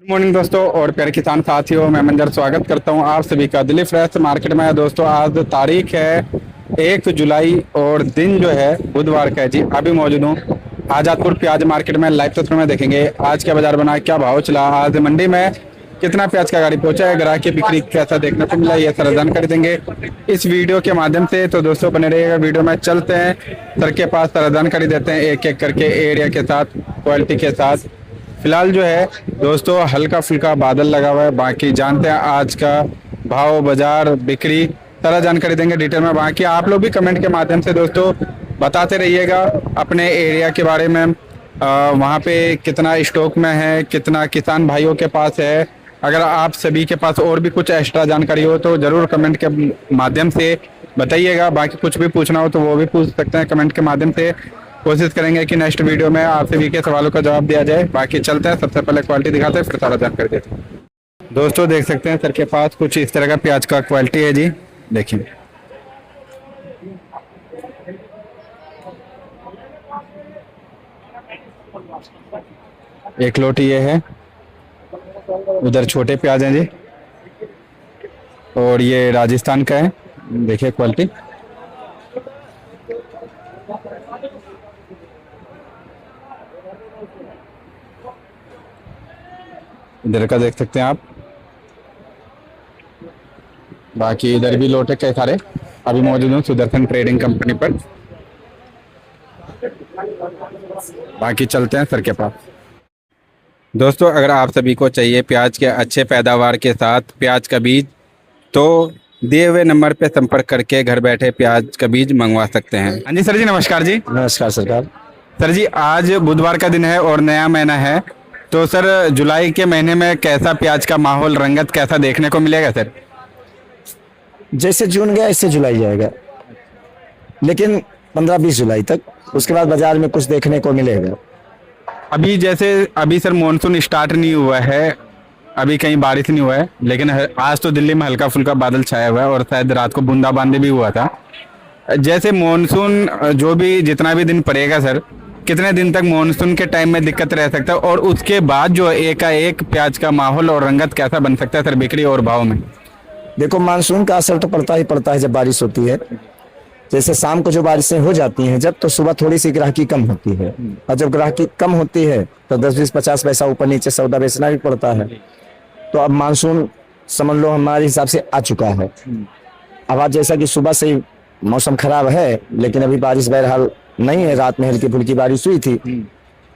Morning दोस्तों और प्यारे किसान साथियों, मैं मंजर स्वागत करता हूं आप सभी का दिल्ली फ्रेश मार्केट में। दोस्तों आज तारीख है 1 जुलाई और दिन जो है बुधवार का है जी। अभी मौजूद हूं आजादपुर प्याज मार्केट में। लाइव तस्वीर में देखेंगे आज क्या बाजार बना, क्या भाव चला, आज मंडी में कितना प्याज का गाड़ी पहुंचा है, ग्राहक की बिक्री कैसा देखने को मिला, ये सारा जानकारी देंगे इस वीडियो के माध्यम से। तो दोस्तों बने रहिएगा, वीडियो में चलते हैं सर के पास, सारा जानकारी देते हैं एक एक करके, एरिया के साथ, क्वालिटी के साथ। फिलहाल जो है दोस्तों हल्का फुल्का बादल लगा हुआ है। बाकी जानते हैं आज का भाव, बाजार, बिक्री, सारा जानकारी देंगे डिटेल में। बाकी आप लोग भी कमेंट के माध्यम से दोस्तों बताते रहिएगा अपने एरिया के बारे में, वहाँ पे कितना स्टॉक में है, कितना किसान भाइयों के पास है। अगर आप सभी के पास और भी कुछ एक्स्ट्रा जानकारी हो तो जरूर कमेंट के माध्यम से बताइएगा। बाकी कुछ भी पूछना हो तो वो भी पूछ सकते हैं कमेंट के माध्यम से। कोशिश करेंगे कि नेक्स्ट वीडियो में आप सभी के सवालों का जवाब दिया जाए। बाकी चलते हैं, सबसे पहले क्वालिटी दिखाते हैं फिर सारा जानकारी देते हैं। दोस्तों देख सकते हैं सर के पास कुछ इस तरह का प्याज का क्वालिटी है जी। देखिए एक लोटी ये है, उधर छोटे प्याज हैं जी, और ये राजस्थान का है। देखिए क्वालिटी, इधर का देख सकते हैं आप। बाकी इधर भी लोटे कई सारे। अभी मौजूद हूँ सुदर्शन ट्रेडिंग कंपनी पर। बाकी चलते हैं सर के पास। दोस्तों अगर आप सभी को चाहिए प्याज के अच्छे पैदावार के साथ प्याज का बीज, तो दिए हुए नंबर पे संपर्क करके घर बैठे प्याज का बीज मंगवा सकते हैं। हाँ जी सर जी, नमस्कार जी। नमस्कार सरकार। सर जी आज बुधवार का दिन है और नया महीना है, तो सर जुलाई के महीने में कैसा प्याज का माहौल, रंगत कैसा देखने को मिलेगा सर? जैसे जून गया ऐसे जुलाई जाएगा, लेकिन 15-20 जुलाई तक, उसके बाद बाजार में कुछ देखने को मिलेगा। अभी जैसे अभी सर मानसून स्टार्ट नहीं हुआ है, अभी कहीं बारिश नहीं हुआ है, लेकिन आज तो दिल्ली में हल्का फुल्का बादल छाया हुआ है और शायद रात को बूंदाबांदी भी हुआ था। जैसे मानसून जो भी जितना भी दिन पड़ेगा सर, कितने दिन तक मानसून के टाइम में दिक्कत रह सकता है, और उसके बाद जो एकाएक प्याज का माहौल और रंगत कैसा बन सकता है सर बिक्री और भाव में? देखो, मानसून का असर तो पड़ता ही पड़ता है जब बारिश होती है। जैसे शाम को जो बारिशें हो जाती हैं जब, तो सुबह थोड़ी सी ग्राहकी कम होती है, और जब ग्राहकी कम होती है तो 10-20-50 पैसा ऊपर नीचे सौदा बेचना भी पड़ता है। तो अब मानसून समझ लो हमारे हिसाब से आ चुका है। अब आज जैसा कि सुबह से ही मौसम खराब है, लेकिन अभी बारिश बहरहाल नहीं है। रात में हल्की फुल्की बारिश हुई थी,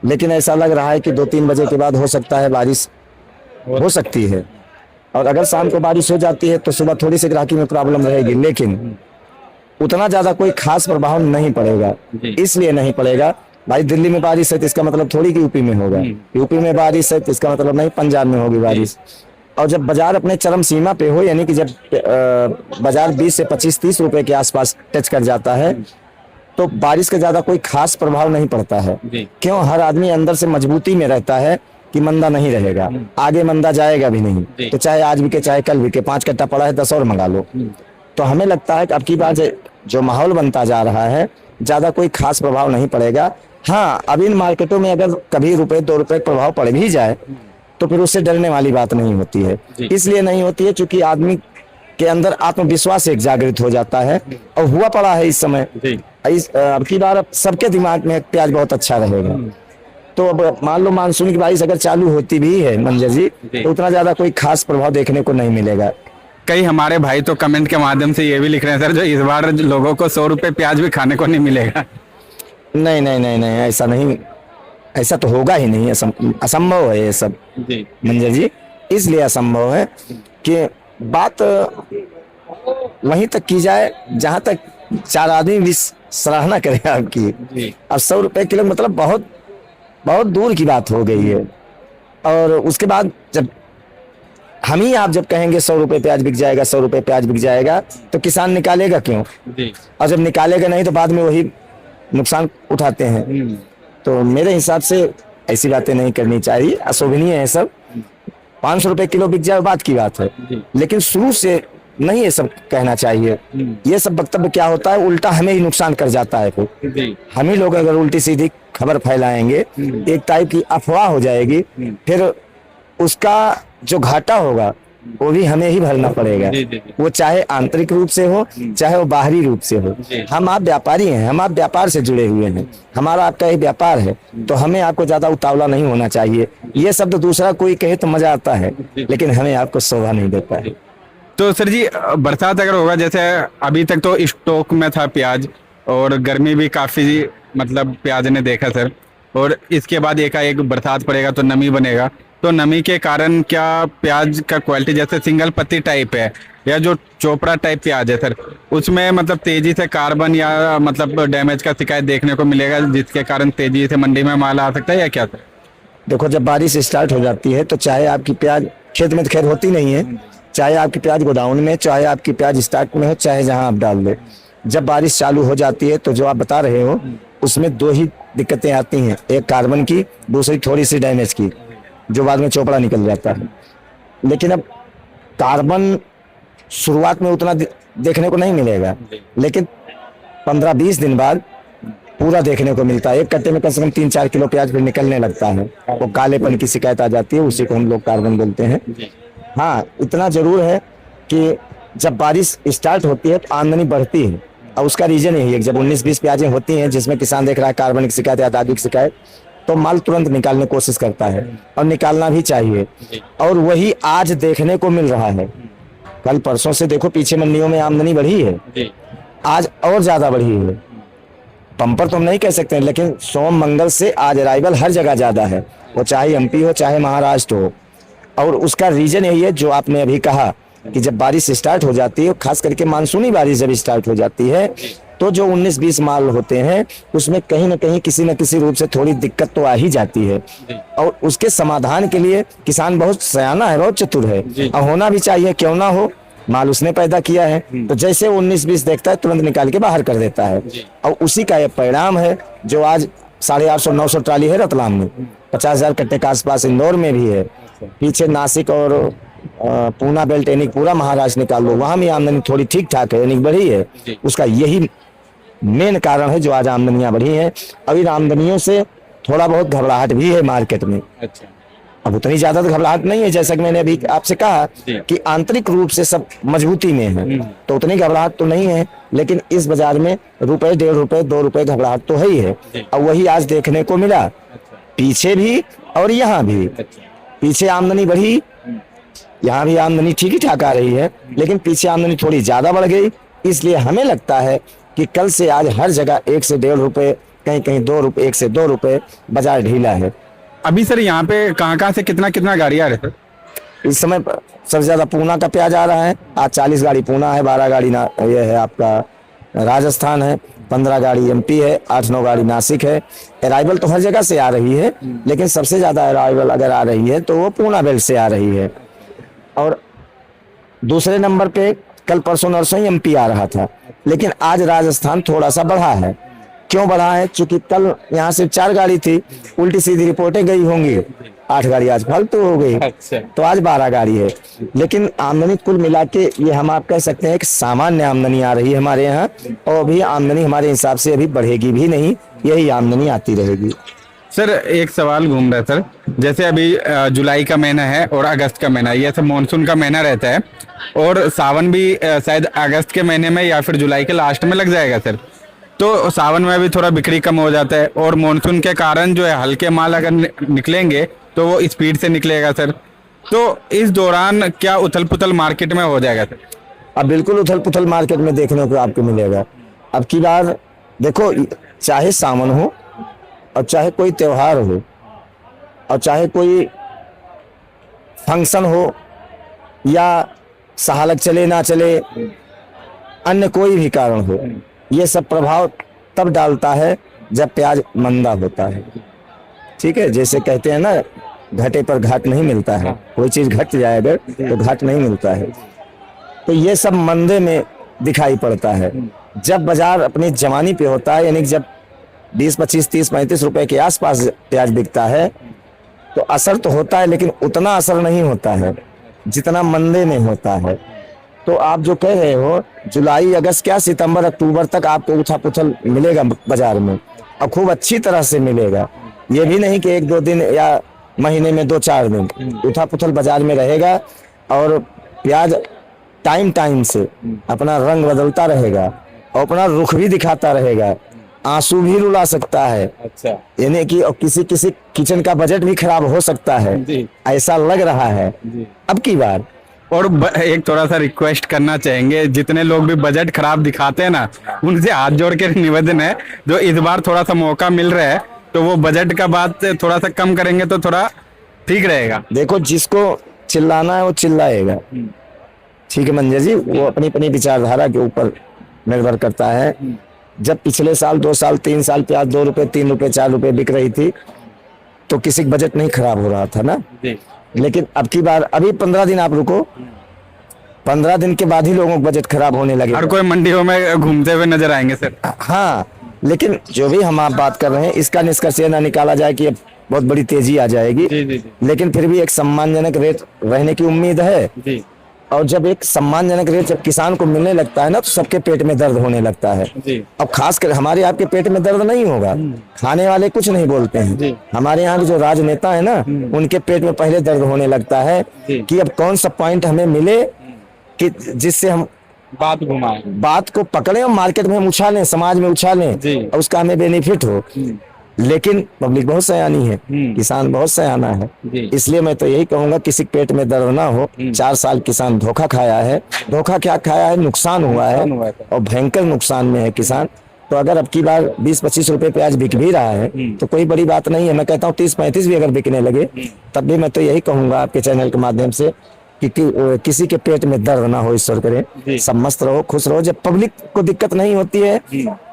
लेकिन ऐसा लग रहा है कि 2-3 बजे के बाद हो सकता है बारिश हो सकती है। और अगर शाम को बारिश हो जाती है तो सुबह थोड़ी सी ग्राहकी में प्रॉब्लम रहेगी, लेकिन उतना ज्यादा कोई खास प्रभाव नहीं पड़ेगा। इसलिए नहीं पड़ेगा भाई, दिल्ली में बारिश है तो इसका मतलब थोड़ी कि यूपी में होगा, यूपी में बारिश है तो इसका मतलब नहीं पंजाब में होगी बारिश। और जब बाजार अपने चरम सीमा पे हो, यानी कि जब बाजार 20 से 25-30 रुपए के आसपास टच कर जाता है, तो बारिश का ज्यादा कोई खास प्रभाव नहीं पड़ता है। क्यों? हर आदमी अंदर से मजबूती में रहता है कि मंदा नहीं रहेगा, आगे मंदा जाएगा भी नहीं, तो चाहे आज बिके चाहे कल बिके, 5 कट्टा पड़ा है 10 और मंगा लो। तो हमें लगता है कि अब की बार जो माहौल बनता जा रहा है, ज्यादा कोई खास प्रभाव नहीं पड़ेगा। हाँ, अब इन मार्केटों में अगर कभी ₹1-2 प्रभाव पड़ भी जाए तो फिर उससे डरने वाली बात नहीं होती है। इसलिए नहीं होती है क्योंकि आदमी के अंदर आत्मविश्वास एक जागृत हो जाता है, और हुआ पड़ा है इस समय। अब की बार सबके दिमाग में प्याज बहुत अच्छा रहेगा। तो अब मान लो मानसून की बारिश अगर चालू होती भी है मंजर जी, तो उतना ज्यादा कोई खास प्रभाव देखने को नहीं मिलेगा। कई हमारे भाई तो कमेंट के माध्यम से ये भी लिख रहे हैं सर, जो इस बार लोगों को 100 रुपए प्याज भी खाने को नहीं मिलेगा। नहीं नहीं नहीं नहीं, ऐसा नहीं, ऐसा तो होगा ही नहीं, असंभव है ये सब मंजर जी। इसलिए असंभव है कि बात वहीं तक की जाए जहां तक 4 आदमी भी सराहना करें आपकी। अब 100 रुपए किलो मतलब बहुत बहुत दूर की बात हो गई है। और उसके बाद जब हम ही आप जब कहेंगे 100 रुपए प्याज बिक जाएगा, 100 रुपए प्याज बिक जाएगा, तो किसान निकालेगा क्यों? और जब निकालेगा नहीं तो बाद में वही नुकसान उठाते हैं। तो मेरे हिसाब से ऐसी बातें नहीं करनी चाहिए, अशोभनीय है सब। 500 रुपए किलो बिक जाए बात की बात है, लेकिन शुरू से नहीं ये सब कहना चाहिए। ये सब वक्तव्य क्या होता है, उल्टा हमें ही नुकसान कर जाता है। फिर हम ही लोग अगर उल्टी सीधी खबर फैलाएंगे, एक टाइप की अफवाह हो जाएगी, फिर उसका जो घाटा होगा वो भी हमें ही भरना पड़ेगा। जी, जी, जी। वो चाहे आंतरिक रूप से हो, चाहे वो बाहरी रूप से हो। जी। हम आप व्यापारी हैं, हम आप व्यापार से जुड़े हुए हैं, हमारा आपका एक व्यापार है, तो हमें आपको ज्यादा उतावला नहीं होना चाहिए। ये शब्द दूसरा कोई कहे तो मजा आता है, लेकिन हमें आपको शोभा नहीं देता है। तो सर जी बरसात अगर होगा, जैसे अभी तक तो स्टॉक में था प्याज, और गर्मी भी काफी मतलब प्याज ने देखा सर, और इसके बाद एकाएक बरसात पड़ेगा तो नमी बनेगा, तो नमी के कारण क्या प्याज का क्वालिटी जैसे सिंगल पत्ती टाइप है या जो चोपड़ा टाइप प्याज है सर, उसमें मतलब तेजी से कार्बन या मतलब डैमेज का शिकायत देखने को मिलेगा, जिसके कारण तेजी से मंडी में माल आ सकता है या क्या सर? देखो, जब बारिश स्टार्ट हो जाती है तो चाहे आपकी प्याज खेत में तो खैर होती नहीं है, चाहे आपकी प्याज गोडाउन में, चाहे आपकी प्याज स्टार्ट में हो, चाहे जहां आप डाल दो, जब बारिश चालू हो जाती है तो जो आप बता रहे हो उसमें दो ही दिक्कतें आती हैं, एक कार्बन की, दूसरी थोड़ी सी डैमेज की, जो बाद में चोपड़ा निकल जाता है। लेकिन अब कार्बन शुरुआत में उतना देखने को नहीं मिलेगा, लेकिन 15-20 दिन बाद पूरा देखने को मिलता है। एक कट्टे में कम से कम 3-4 किलो प्याज फिर निकलने लगता है, वो कालेपन की शिकायत आ जाती है, उसी को हम लोग कार्बन बोलते हैं। हाँ, इतना जरूर है कि जब बारिश स्टार्ट होती है तो आमदनी बढ़ती है, और उसका रीजन यही है कि जब 19-20 प्याजें होती हैं जिसमें किसान देख रहा है कार्बन की शिकायत या दादू की शिकायत, तो माल तुरंत निकालने की कोशिश करता है, और निकालना भी चाहिए। और वही आज देखने को मिल रहा है। कल परसों से देखो पीछे मंडियों में आमदनी बढ़ी है, आज और ज्यादा बढ़ी है। पंपर तो हम नहीं कह सकते हैं, लेकिन सोम मंगल से आज अराइवल हर जगह ज्यादा है, वो चाहे एमपी हो चाहे महाराष्ट्र हो। और उसका रीजन यही है जो आपने अभी कहा कि जब बारिश स्टार्ट हो जाती है, खास करके मानसूनी बारिश जब स्टार्ट हो जाती है, तो जो 19-20 माल होते हैं उसमें कहीं ना कहीं किसी न किसी रूप से थोड़ी दिक्कत तो आ ही जाती है। और उसके समाधान के लिए किसान बहुत सयाना है, बहुत चतुर है, और होना भी चाहिए, क्यों ना हो, माल उसने पैदा किया है, तो जैसे 19-20 देखता है तुरंत निकाल के बाहर कर देता है। और उसी का ये परिणाम है जो आज 850-900 ट्राली है रतलाम में, 50,000 कट्टे के आसपास इंदौर में भी है, पीछे नासिक और पूना बेल्ट यानी पूरा महाराष्ट्र निकाल लो, वहां भी आमदनी थोड़ी ठीक ठाक है, यानी बढ़ी है। उसका यही मेन कारण है जो आज आमदनियां बढ़ी हैं। अब इन आमदनियों से थोड़ा बहुत घबराहट भी है मार्केट में। अच्छा, अब उतनी ज्यादा तो घबराहट नहीं है, जैसा कि मैंने अभी आपसे कहा कि आंतरिक रूप से सब मजबूती में है, तो उतनी घबराहट तो नहीं है। लेकिन इस बाजार में रुपए, 1.5 रुपए, 2 रुपए घबराहट तो है ही है, और वही आज देखने को मिला, पीछे भी और यहाँ भी। पीछे आमदनी बढ़ी, यहाँ भी आमदनी ठीक ही ठाक आ रही है, लेकिन पीछे आमदनी थोड़ी ज्यादा बढ़ गई। इसलिए हमें लगता है कि कल से आज हर जगह 1 से 1.5 रुपए, कहीं कहीं 2 रुपए, 1 से 2 रुपए बाजार ढीला है। अभी सर यहाँ पे कहाँ से कितना गाड़ी आ रहे सर? इस समय सबसे ज्यादा पूना का प्याज आ रहा है, आज 40 गाड़ी पूना है, 12 गाड़ी ये है आपका राजस्थान है, 15 गाड़ी एमपी है, 8-9 गाड़ी नासिक है। अराइवल तो हर जगह से आ रही है, लेकिन सबसे ज्यादा अराइवल अगर आ रही है तो वो पूना बेल्ट से आ रही है। और दूसरे नंबर पे कल परसों नरसों ही एमपी आ रहा था, लेकिन आज राजस्थान थोड़ा सा बढ़ा है। क्यों बढ़ा है? चूंकि कल यहाँ सिर्फ 4 गाड़ी थी, उल्टी सीधी रिपोर्टें गई होंगी, 8 गाड़ी आज फालतू हो गई, तो आज 12 गाड़ी है। लेकिन आमदनी कुल मिला के ये हम आप कह सकते हैं कि सामान्य आमदनी आ रही है हमारे यहाँ, और अभी आमदनी हमारे हिसाब से अभी बढ़ेगी भी नहीं, यही आमदनी आती रहेगी। सर एक सवाल घूम रहा है सर, जैसे अभी जुलाई का महीना है और अगस्त का महीना, ये सब मानसून का महीना रहता है, और सावन भी शायद अगस्त के महीने में या फिर जुलाई के लास्ट में लग जाएगा सर, तो सावन में भी थोड़ा बिक्री कम हो जाता है, और मानसून के कारण जो है हल्के माल अगर निकलेंगे तो वो स्पीड से निकलेगा सर, तो इस दौरान क्या उथल पुथल मार्केट में हो जाएगा सर? अब बिल्कुल उथल पुथल मार्केट में देखने को आपको मिलेगा। अब की बार देखो, चाहे सावन हो और चाहे कोई त्योहार हो और चाहे कोई फंक्शन हो या सहालक चले ना चले, अन्य कोई भी कारण हो, ये सब प्रभाव तब डालता है जब प्याज मंदा होता है। ठीक है, जैसे कहते हैं ना, घाटे पर घाट नहीं मिलता है, कोई चीज घट जाए अगर तो घाट नहीं मिलता है, तो ये सब मंदे में दिखाई पड़ता है। जब बाजार अपनी जवानी पे होता है, यानी जब 20, 25, 30, 35 रुपए के आसपास प्याज बिकता है, तो असर तो होता है, लेकिन उतना असर नहीं होता है जितना मंदे में होता है। तो आप जो कह रहे हो, जुलाई, अगस्त, क्या सितंबर, अक्टूबर तक आपको उछा पुछल मिलेगा बाजार में, और खूब अच्छी तरह से मिलेगा। ये भी नहीं कि 1-2 दिन या महीने में 2-4 दिन उथल पुथल बाजार में रहेगा। और प्याज टाइम टाइम से अपना रंग बदलता रहेगा और अपना रुख भी दिखाता रहेगा, आंसू भी रुला सकता है। अच्छा यानी कि और किसी किसी किचन का बजट भी खराब हो सकता है, जी ऐसा लग रहा है जी। अब की बार। और एक थोड़ा सा रिक्वेस्ट करना चाहेंगे, जितने लोग भी बजट खराब दिखाते हैं ना, उनसे हाथ जोड़ के निवेदन है, जो इस बार थोड़ा सा मौका मिल रहा है तो वो बजट का बात थोड़ा सा कम करेंगे तो थोड़ा ठीक रहेगा। देखो, जिसको चिल्लाना है वो चिल्लाएगा, ठीक है मंजर जी, वो अपनी अपनी विचारधारा के ऊपर निर्भर करता है। जब पिछले साल 2 साल 3 साल प्याज 2 रुपए 3 रुपए 4 रुपए बिक रही थी तो किसी का बजट नहीं खराब हो रहा था ना। जी लेकिन अब की बार अभी 15 दिन आप रुको, 15 दिन के बाद ही लोगों का बजट खराब होने लगे। हर कोई मंडियों में घूमते हुए नजर आएंगे सर। हाँ, लेकिन जो भी हम आप बात कर रहे हैं इसका निष्कर्ष ये ना निकाला जाए कि अब बहुत बड़ी तेजी आ जाएगी, जी जी जी लेकिन फिर भी एक सम्मानजनक रेट रहने की उम्मीद है। जी और जब एक सम्मानजनक रेट जब किसान को मिलने लगता है ना, तो सबके पेट में दर्द होने लगता है। जी अब खासकर हमारे आपके पेट में दर्द नहीं होगा, खाने वाले कुछ नहीं बोलते जी। हैं। हमारे यहाँ के जो राजनेता है ना, उनके पेट में पहले दर्द होने लगता है जी। कि अब कौन सा पॉइंट हमें मिले कि जिससे हम बात घुमाए। बात को पकड़े और मार्केट में हम उछालें, समाज में उछालें जी। और उसका हमें बेनिफिट हो। लेकिन पब्लिक बहुत सयानी है, किसान बहुत सयाना है, जी। इसलिए मैं तो यही कहूंगा किसी के पेट में दर्द ना हो। 4 साल किसान धोखा खाया है, धोखा क्या खाया है, नुकसान हुआ है नुकसान हुआ है। और भयंकर नुकसान में है किसान। तो अगर अब की बार 20-25 रुपए प्याज बिक भी रहा है तो कोई बड़ी बात नहीं है। मैं कहता हूँ 30-35 भी अगर बिकने लगे तब भी मैं तो यही कहूंगा आपके चैनल के माध्यम से कि किसी के पेट में दर्द ना हो, ईश्वर करे सब मस्त रहो, खुश रहो। जब पब्लिक को दिक्कत नहीं होती है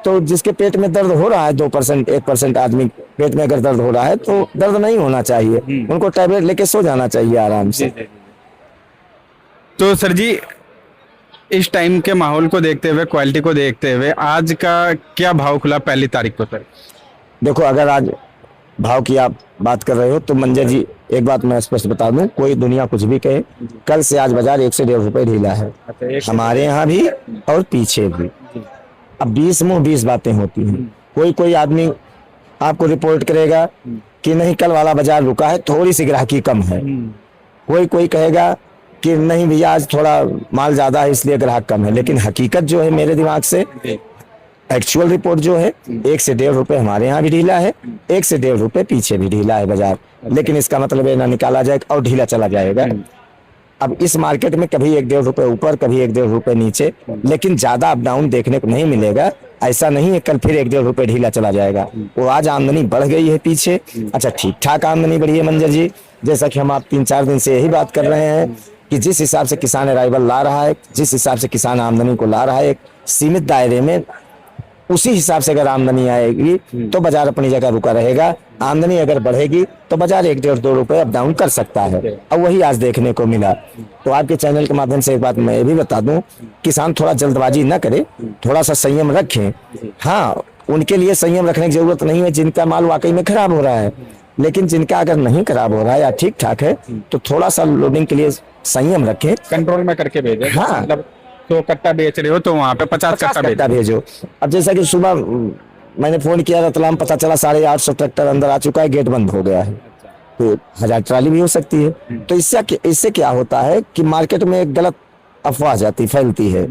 तो जिसके पेट में दर्द हो रहा है 2% 1% आदमी पेट में अगर दर्द हो रहा है तो दर्द नहीं होना चाहिए, उनको टैबलेट लेके सो जाना चाहिए आराम से। तो सर जी, इस टाइम के माहौल को देखते हुए, क्वालिटी को देखते हुए आज का क्या भाव खुला 1 तारीख को सर? देखो, अगर आज भाव की आप बात कर रहे हो तो मंजर जी एक बात मैं स्पष्ट बता दूं, कोई दुनिया कुछ भी कहे, कल से आज बाजार 1 से 1.5 रुपए ढीला है, हमारे यहाँ भी और पीछे भी। अब 20 मुंह 20 बातें होती हैं। कोई आदमी आपको रिपोर्ट करेगा कि नहीं कल वाला बाजार रुका है, थोड़ी सी ग्राहकी कम है। कोई कहेगा कि नहीं भैया आज थोड़ा माल ज्यादा है इसलिए ग्राहक कम है। लेकिन हकीकत जो है मेरे दिमाग से, एक्चुअल रिपोर्ट जो है 1 से 1.5 रुपए हमारे यहाँ भी ढीला है, 1 से 1.5 रुपए पीछे भी ढीला है बाजार। लेकिन इसका मतलब ये ना निकाला जाए और ढीला चला जाएगा। अब इस मार्केट में कभी 1-1.5 रुपए ऊपर, कभी 1-1.5 रुपए नीचे, लेकिन ज्यादा अप डाउन देखने को नहीं मिलेगा। ऐसा नहीं है कल फिर 1-1.5 रुपए ढीला चला जाएगा। वो आज आमदनी बढ़ गई है पीछे, अच्छा ठीक ठाक आमदनी बढ़ी है मंजर जी। जैसा कि हम आप 3-4 दिन से यही बात कर रहे हैं कि जिस हिसाब से किसान अराइवल ला रहा है, जिस हिसाब से किसान आमदनी को ला रहा है एक सीमित दायरे में, उसी हिसाब से अगर आमदनी आएगी तो बाजार अपनी जगह रुका रहेगा। आमदनी अगर बढ़ेगी तो बाजार 1-1.5-2 रुपए अप डाउन कर सकता है। अब वही आज देखने को मिला। तो आपके चैनल के माध्यम से एक बात मैं ये भी बता दूं, किसान थोड़ा जल्दबाजी न करे, थोड़ा सा संयम रखें। हाँ, उनके लिए संयम रखने की जरूरत नहीं है जिनका माल वाकई में खराब हो रहा है, लेकिन जिनका अगर नहीं खराब हो रहा है या ठीक ठाक है तो थोड़ा सा लोडिंग के लिए संयम रखें, कंट्रोल में करके भेजे। हाँ। मतलब 100 कट्टा बेच रहे हो तो वहाँ पे 50 कट्टा भेजो। अब जैसा कि सुबह मैंने फोन किया रतलाम, पता चला 850 ट्रैक्टर अंदर आ चुका है, गेट बंद हो गया है, तो 1000 ट्राली भी हो सकती है। तो इससे क्या होता है कि मार्केट में एक गलत अफवाह जाती फैलती है,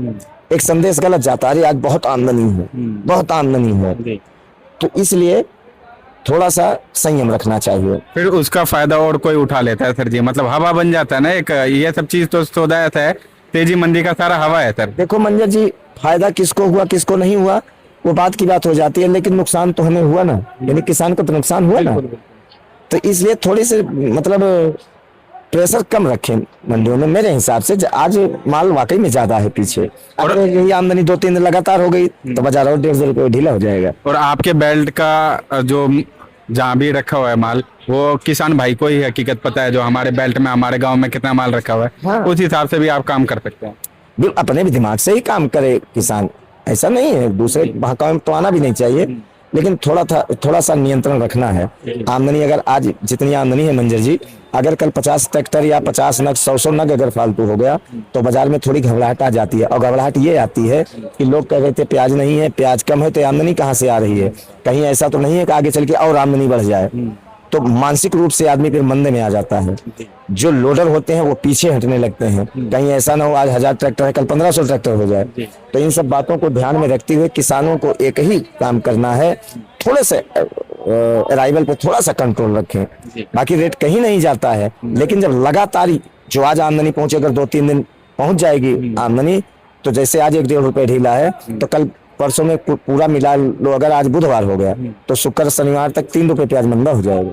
एक संदेश गलत जाता है, आज बहुत आमदनी है, बहुत आमदनी है। तो इसलिए थोड़ा सा संयम रखना चाहिए। फिर उसका फायदा और कोई उठा लेता है सर जी, मतलब हवा बन जाता है ना एक, ये सब चीज तो सौदा है, तेजी मंदी का सारा हवा है सर। देखो मंजर जी, फायदा किसको हुआ किसको नहीं हुआ वो बात की बात हो जाती है, लेकिन नुकसान तो हमें हुआ ना, यानी किसान को तो नुकसान हुआ ना। तो इसलिए थोड़ी सी मतलब प्रेशर कम रखें मंडियों में। मेरे हिसाब से आज माल वाकई में ज्यादा है पीछे, अगर यही आमदनी 2-3 दिन लगातार हो गई तो बाजार और 150 रुपये ढीला हो जाएगा। और आपके बेल्ट का जो जहाँ भी रखा हुआ है माल, वो किसान भाई को ही हकीकत पता है, जो हमारे बेल्ट में हमारे गांव में कितना माल रखा हुआ है। हाँ। उस हिसाब से भी आप काम कर सकते हैं। अपने भी दिमाग से ही काम करे किसान, ऐसा नहीं है दूसरे बहकावे में तो आना भी नहीं चाहिए, लेकिन थोड़ा सा नियंत्रण रखना है। आमदनी अगर आज जितनी आमदनी है मंजर जी, अगर कल 50 ट्रैक्टर या 50 नग 100 नग अगर फालतू हो गया तो बाजार में थोड़ी घबराहट आ जाती है। और घबराहट ये आती है कि लोग कह रहे थे प्याज नहीं है, प्याज कम है, तो आमदनी कहाँ से आ रही है, कहीं ऐसा तो नहीं है कि आगे चल के और आमदनी बढ़ जाए। तो मानसिक रूप से आदमी फिर मंदे में आ जाता है। जो लोडर होते हैं वो पीछे हटने लगते हैं, कहीं ऐसा ना हो आज 1000 ट्रैक्टर है कल 1500 ट्रैक्टर हो जाए। तो इन सब बातों को ध्यान में रखते हुए किसानों को एक ही काम करना है, थोड़े से अराइवल पे थोड़ा सा कंट्रोल रखें, बाकी रेट कहीं नहीं जाता है। लेकिन जब लगातार जो आज आमदनी पहुंचे, अगर 2-3 दिन पहुंच जाएगी आमदनी, तो जैसे आज 1-1.5 रुपए ढीला है तो कल परसों में पूरा मिला लो, अगर आज बुधवार हो गया तो शुक्र शनिवार तक 3 रुपए प्याज मंदा हो जाएगा।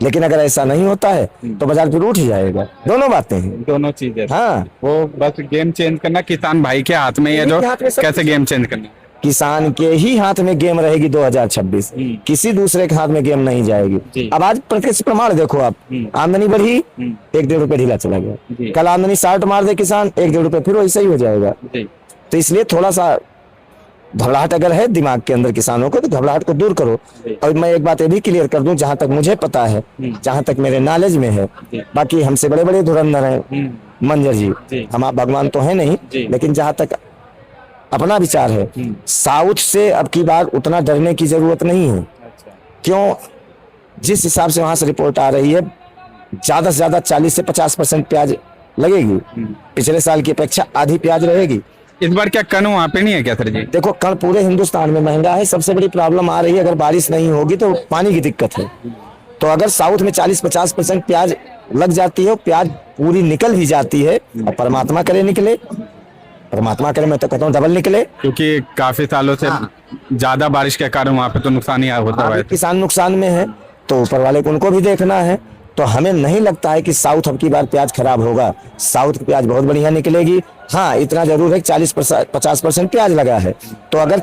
लेकिन अगर ऐसा नहीं होता है तो बाजार फिर उठ जाएगा। दोनों बातें हैं, दोनों चीजें। हाँ, वो बस गेम चेंज करना किसान भाई के हाथ में ही है, जो हाथ में सब कैसे गेम चेंज करना। किसान के ही हाथ में गेम रहेगी 2026, किसी दूसरे के हाथ में गेम नहीं जाएगी। अब आज प्रत्यक्ष प्रमाण देखो आप, आमदनी बढ़ी 1-1.5 रुपए ढीला चला गया, कल आमदनी 60 मार दे किसान 1-1.5 रुपए फिर वैसे ही हो जाएगा। तो इसलिए थोड़ा सा घबराहट अगर है दिमाग के अंदर किसानों को, तो घबराहट को दूर करो। और मैं एक बात ये भी क्लियर कर दूं, जहां तक मुझे पता है, जहां तक मेरे नॉलेज में है, बाकी हमसे बड़े बड़े धुरंधर हैं मंजर जी, हम आप भगवान तो है नहीं, लेकिन जहां तक अपना विचार है, साउथ से अब की बार उतना डरने की जरूरत नहीं है। क्यों? जिस हिसाब से वहां से रिपोर्ट आ रही है, ज्यादा से ज्यादा 40 से 50% प्याज लगेगी, पिछले साल की अपेक्षा आधी प्याज रहेगी। इस बार क्या कण वहाँ पे नहीं है क्या सर जी? देखो कण पूरे हिंदुस्तान में महंगा है, सबसे बड़ी प्रॉब्लम आ रही है अगर बारिश नहीं होगी तो पानी की दिक्कत है। तो अगर साउथ में 40-50% प्याज लग जाती है, प्याज पूरी निकल भी जाती है, और परमात्मा करे निकले, परमात्मा करे, मैं तो कहता हूँ डबल निकले, क्योंकि काफी सालों से ज्यादा बारिश के कारण वहाँ पे तो नुकसान ही होता है। किसान नुकसान में है तो ऊपर वाले को उनको भी देखना है। तो हमें नहीं लगता है कि साउथ अब की बार प्याज खराब होगा, साउथ की प्याज बहुत बढ़िया निकलेगी। हाँ, इतना जरूर है कि 40-50% प्याज लगा है, तो अगर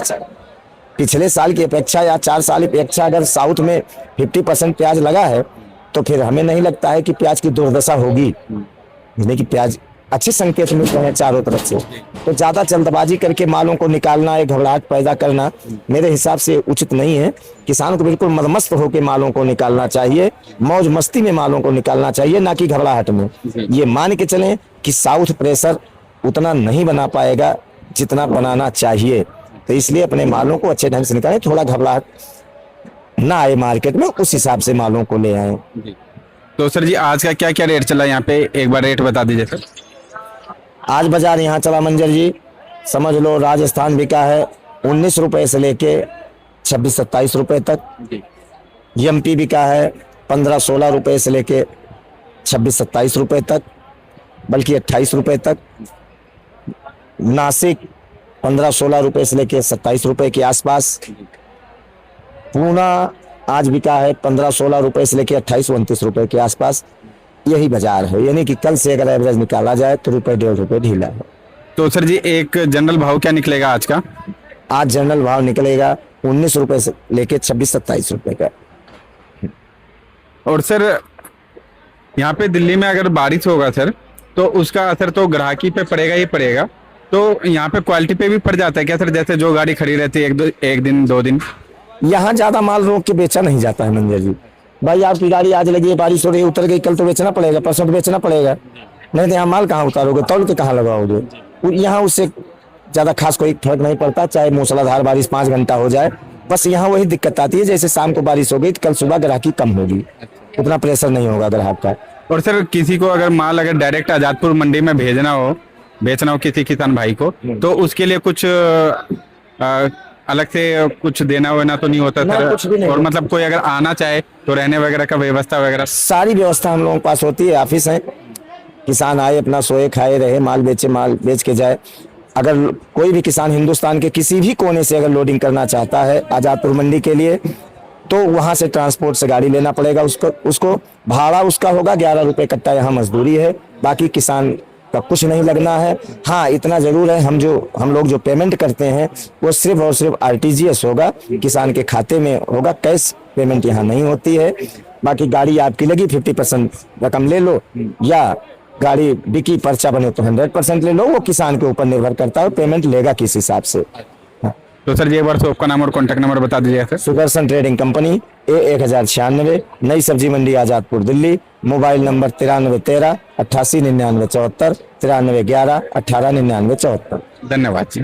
पिछले साल की अपेक्षा या 4 साल की अपेक्षा अगर साउथ में 50% प्याज लगा है, तो फिर हमें नहीं लगता है कि प्याज की दुर्दशा होगी, यानी कि प्याज अच्छे संकेत मिल रहे हैं चारों तरफ से। तो ज्यादा जल्दबाजी करके मालों को निकालना, एक घबराहट पैदा करना मेरे हिसाब से उचित नहीं है। किसान को बिल्कुल मदमस्त होकर मालों को निकालना चाहिए, मौज मस्ती में मालों को निकालना चाहिए, ना कि घबराहट में। ये मान के चलें कि साउथ प्रेशर उतना नहीं बना पाएगा जितना बनाना चाहिए, तो इसलिए अपने मालों को अच्छे ढंग से निकालें, थोड़ा घबराहट ना आए मार्केट में, उस हिसाब से मालों को ले आए। तो सर जी आज का क्या क्या रेट चला यहाँ पे, एक बार रेट बता दीजिए सर। आज बाजार यहाँ चला मंजर जी, समझ लो राजस्थान बिका है 19 रुपए से लेके 26-27 रुपए तक, एमपी बिका है 15-16 रुपए से लेके 26-27 रुपए तक, बल्कि 28 रुपए तक, नासिक 15-16 रुपए से लेके 27 रुपए के आसपास, पूना आज बिका है 15-16 रुपए से लेके 28-29 रुपए के आसपास। यही बाजार है, यानी कि कल से अगर एवरेज निकाला जाए तो 1-1.5 रुपए ढीला है। तो सर जी एक जनरल भाव क्या निकलेगा आज का? आज जनरल भाव निकलेगा 19 रुपए से लेके 26-27 रुपए का। और सर यहाँ पे दिल्ली में अगर बारिश होगा सर, तो उसका असर तो ग्राहकी पे पड़ेगा ही पड़ेगा, तो यहाँ पे क्वालिटी पे भी पड़ जाता है क्या सर? जैसे जो गाड़ी खड़ी रहती है एक दिन 2 दिन, यहाँ ज्यादा माल रोक के बेचा नहीं जाता है मंजर जी। भाई आपकी गाड़ी आज लगी है, बारिश हो रही है, उतर गई, कल तो बेचना पड़ेगा, परसों तो बेचना पड़ेगा, नहीं तो यहाँ माल कहाँ उतारोगे, तौल के कहाँ लगाओगे। यहाँ उससे ज्यादा खास कोई फर्क नहीं पड़ता, चाहे मूसलाधार बारिश 5 घंटा हो जाए, बस यहाँ वही दिक्कत आती है, जैसे शाम को बारिश हो गई तो कल सुबह ग्राहकी कम होगी, उतना प्रेशर नहीं होगा ग्राहक का। और सर किसी को अगर माल अगर डायरेक्ट आजादपुर मंडी में भेजना हो, बेचना हो किसी किसान भाई को, तो उसके लिए कुछ अलग से कुछ देना वेना तो नहीं होता ना, सर? कुछ भी नहीं। और मतलब कोई अगर आना चाहे तो रहने वगैरह का व्यवस्था वगैरह? सारी व्यवस्था हम लोगों के पास होती है, ऑफिस है, किसान आए अपना सोए खाए रहे, माल बेचे, माल बेच के जाए। अगर कोई भी किसान हिंदुस्तान के किसी भी कोने से अगर लोडिंग करना चाहता है आजादपुर मंडी के लिए, तो वहां से ट्रांसपोर्ट से गाड़ी लेना पड़ेगा, उसको भाड़ा उसका होगा 11 रुपए कट्टा, यहाँ मजदूरी है, बाकी किसान का कुछ नहीं लगना है। हाँ, इतना जरूर है, हम लोग जो पेमेंट करते हैं वो सिर्फ और सिर्फ RTGS होगा, किसान के खाते में होगा, कैश पेमेंट यहाँ नहीं होती है। बाकी गाड़ी आपकी लगी 50% रकम ले लो, या गाड़ी बिकी पर्चा बने तो 100% ले लो, वो किसान के ऊपर निर्भर करता है पेमेंट लेगा किस हिसाब से। तो सर ये बार शॉप का नाम और कॉन्टैक्ट नंबर बता दीजिए sir. Sudarshan trading company, A1096, नई सब्जी मंडी आजादपुर दिल्ली। Mobile number 9313 88 99 74, 9311 18 99 74। धन्यवाद जी।